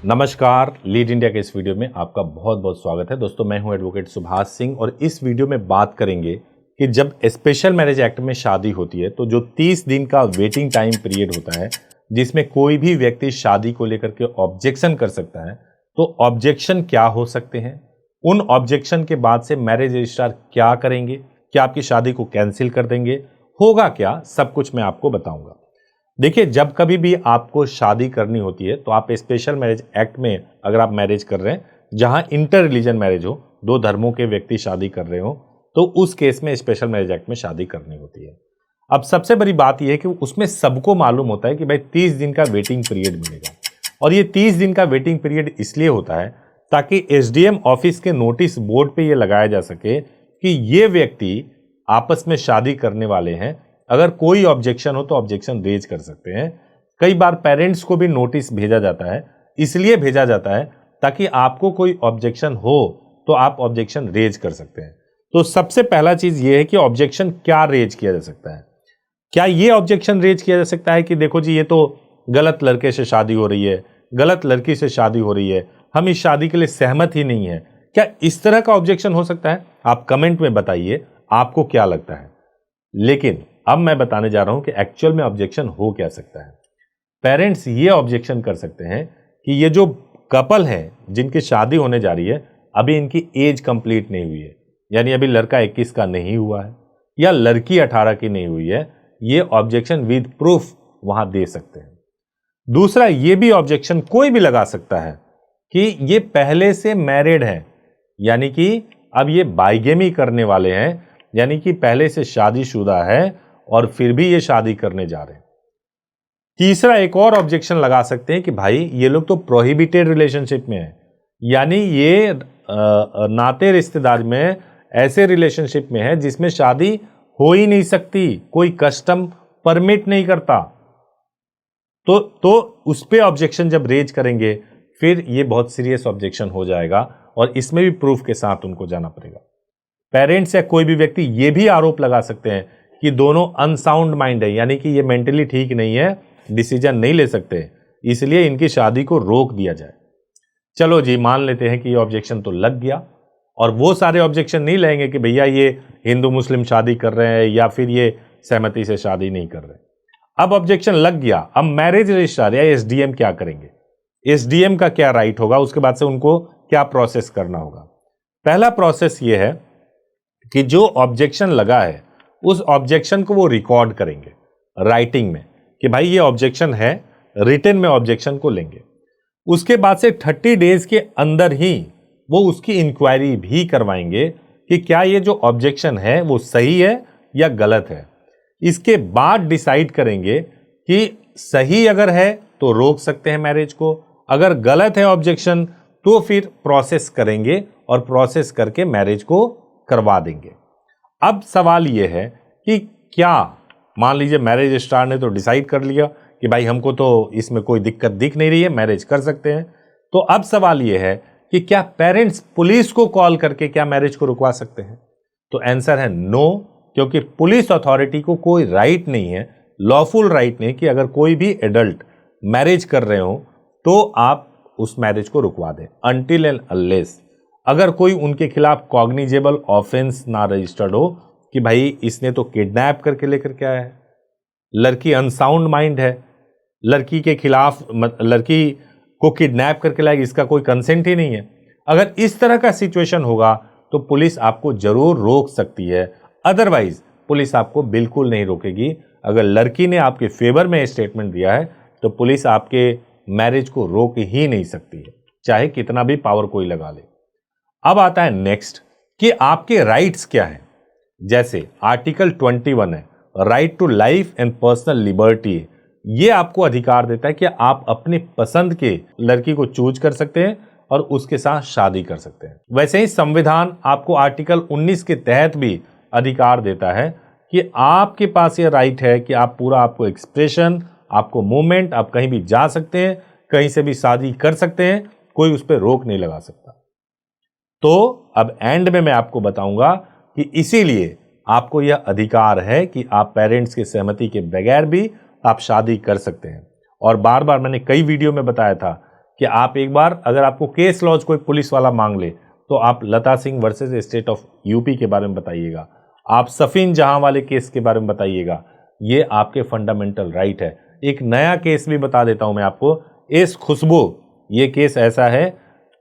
नमस्कार, lead India के इस वीडियो में आपका बहुत बहुत स्वागत है। दोस्तों, मैं हूं एडवोकेट सुभाष सिंह और इस वीडियो में बात करेंगे कि जब स्पेशल मैरिज एक्ट में शादी होती है तो जो 30 दिन का वेटिंग टाइम पीरियड होता है जिसमें कोई भी व्यक्ति शादी को लेकर के ऑब्जेक्शन कर सकता है, तो ऑब्जेक्शन क्या हो सकते हैं, उन ऑब्जेक्शन के बाद से मैरिज रजिस्ट्रार क्या करेंगे, क्या आपकी शादी को कैंसिल कर देंगे, होगा क्या, सब कुछ मैं आपको बताऊंगा। देखिए, जब कभी भी आपको शादी करनी होती है तो आप स्पेशल मैरिज एक्ट में अगर आप मैरिज कर रहे हैं जहां इंटर रिलीजन मैरिज हो, दो धर्मों के व्यक्ति शादी कर रहे हो, तो उस केस में स्पेशल मैरिज एक्ट में शादी करनी होती है। अब सबसे बड़ी बात यह है कि उसमें सबको मालूम होता है कि भाई 30 दिन का वेटिंग पीरियड मिलेगा, और ये 30 दिन का वेटिंग पीरियड इसलिए होता है ताकि एसडीएम ऑफिस के नोटिस बोर्ड पे ये लगाया जा सके कि ये व्यक्ति आपस में शादी करने वाले हैं, अगर कोई ऑब्जेक्शन हो तो ऑब्जेक्शन रेज कर सकते हैं। कई बार पेरेंट्स को भी नोटिस भेजा जाता है, इसलिए भेजा जाता है ताकि आपको कोई ऑब्जेक्शन हो तो आप ऑब्जेक्शन रेज कर सकते हैं। तो सबसे पहला चीज ये है कि ऑब्जेक्शन क्या रेज किया जा सकता है। क्या ये ऑब्जेक्शन रेज किया जा सकता है कि देखो जी, ये तो गलत लड़के से शादी हो रही है, गलत लड़की से शादी हो रही है, हम इस शादी के लिए सहमत ही नहीं है। क्या इस तरह का ऑब्जेक्शन हो सकता है? आप कमेंट में बताइए आपको क्या लगता है। लेकिन अब मैं बताने जा रहा हूं कि एक्चुअल में ऑब्जेक्शन हो क्या सकता है। पेरेंट्स ये ऑब्जेक्शन कर सकते हैं कि ये जो कपल है जिनकी शादी होने जा रही है, अभी इनकी एज कंप्लीट नहीं हुई है, यानी अभी लड़का 21 का नहीं हुआ है या लड़की 18 की नहीं हुई है, ये ऑब्जेक्शन विद प्रूफ वहां दे सकते हैं। दूसरा, ये भी ऑब्जेक्शन कोई भी लगा सकता है कि ये पहले से मैरिड है, यानी कि अब ये बाइगेमी करने वाले हैं, यानी कि पहले से शादीशुदा है और फिर भी ये शादी करने जा रहे हैं। तीसरा, एक और ऑब्जेक्शन लगा सकते हैं कि भाई ये लोग तो प्रोहिबिटेड रिलेशनशिप में है, यानी ये नाते रिश्तेदार में ऐसे रिलेशनशिप में है जिसमें शादी हो ही नहीं सकती, कोई कस्टम परमिट नहीं करता। तो उस पे ऑब्जेक्शन जब रेज करेंगे फिर ये बहुत सीरियस ऑब्जेक्शन हो जाएगा और इसमें भी प्रूफ के साथ उनको जाना पड़ेगा। पेरेंट्स या कोई भी व्यक्ति ये भी आरोप लगा सकते हैं कि दोनों अनसाउंड माइंड है, यानी कि ये मेंटली ठीक नहीं है, डिसीजन नहीं ले सकते, इसलिए इनकी शादी को रोक दिया जाए। चलो जी, मान लेते हैं कि ये ऑब्जेक्शन तो लग गया, और वो सारे ऑब्जेक्शन नहीं लेंगे कि भैया ये हिंदू मुस्लिम शादी कर रहे हैं या फिर ये सहमति से शादी नहीं कर रहे। अब ऑब्जेक्शन लग गया, अब मैरिज रजिस्ट्रार या एसडीएम क्या करेंगे, एसडीएम का क्या राइट होगा, उसके बाद से उनको क्या प्रोसेस करना होगा। पहला प्रोसेस ये है कि जो ऑब्जेक्शन लगा है उस ऑब्जेक्शन को वो रिकॉर्ड करेंगे राइटिंग में कि भाई ये ऑब्जेक्शन है, रिटन में ऑब्जेक्शन को लेंगे। उसके बाद से 30 डेज के अंदर ही वो उसकी इंक्वायरी भी करवाएंगे कि क्या ये जो ऑब्जेक्शन है वो सही है या गलत है। इसके बाद डिसाइड करेंगे कि सही अगर है तो रोक सकते हैं मैरिज को, अगर गलत है ऑब्जेक्शन तो फिर प्रोसेस करेंगे और प्रोसेस करके मैरिज को करवा देंगे। अब सवाल यह है कि क्या, मान लीजिए मैरिज रजिस्ट्रार ने तो डिसाइड कर लिया कि भाई हमको तो इसमें कोई दिक्कत दिख नहीं रही है, मैरिज कर सकते हैं, तो अब सवाल यह है कि क्या पेरेंट्स पुलिस को कॉल करके क्या मैरिज को रुकवा सकते हैं? तो आंसर है नो, क्योंकि पुलिस अथॉरिटी को कोई राइट नहीं है, लॉफुल राइट नहीं कि अगर कोई भी एडल्ट मैरिज कर रहे हो तो आप उस मैरिज को रुकवा दें, अनटिल एंड अनलेस अगर कोई उनके खिलाफ कॉग्निजेबल ऑफेंस ना रजिस्टर्ड हो कि भाई इसने तो किडनैप करके लेकर के आया है, लड़की अनसाउंड माइंड है, लड़की के खिलाफ लड़की को किडनैप करके लाएगी, इसका कोई कंसेंट ही नहीं है। अगर इस तरह का सिचुएशन होगा तो पुलिस आपको जरूर रोक सकती है, अदरवाइज पुलिस आपको बिल्कुल नहीं रोकेगी। अगर लड़की ने आपके फेवर में स्टेटमेंट दिया है तो पुलिस आपके मैरिज को रोक ही नहीं सकती है, चाहे कितना भी पावर कोई लगा ले। अब आता है नेक्स्ट कि आपके राइट्स क्या हैं। जैसे आर्टिकल 21 है, right to life and personal liberty, ये आपको अधिकार देता है कि आप अपनी पसंद के लड़की को चूज कर सकते हैं और उसके साथ शादी कर सकते हैं। वैसे ही संविधान आपको आर्टिकल 19 के तहत भी अधिकार देता है कि आपके पास ये राइट है कि आप पूरा, आपको एक्सप्रेशन, आपको मूवमेंट, आप कहीं भी जा सकते हैं, कहीं से भी शादी कर सकते हैं, कोई उस पर रोक नहीं लगा सकता। तो अब एंड में मैं आपको बताऊंगा कि इसीलिए आपको यह अधिकार है कि आप पेरेंट्स की सहमति के बगैर भी आप शादी कर सकते हैं। और बार बार मैंने कई वीडियो में बताया था कि आप एक बार अगर आपको केस लॉज कोई पुलिस वाला मांग ले तो आप Lata Singh versus state of UP के बारे में बताइएगा, आप सफीन जहां वाले केस के बारे में बताइएगा। ये आपके फंडामेंटल राइट है। एक नया केस भी बता देता हूं मैं आपको, एस खुशबू, ये केस ऐसा है,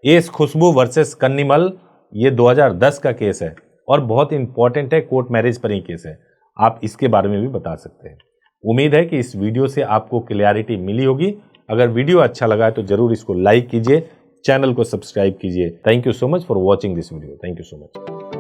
एस खुशबू वर्सेस कन्नीमल, ये 2010 का केस है और बहुत इंपॉर्टेंट है, कोर्ट मैरिज पर ही केस है। आप इसके बारे में भी बता सकते हैं। उम्मीद है कि इस वीडियो से आपको क्लैरिटी मिली होगी। अगर वीडियो अच्छा लगा है तो जरूर इसको लाइक कीजिए, चैनल को सब्सक्राइब कीजिए। Thank you so much for watching this video. Thank you so much.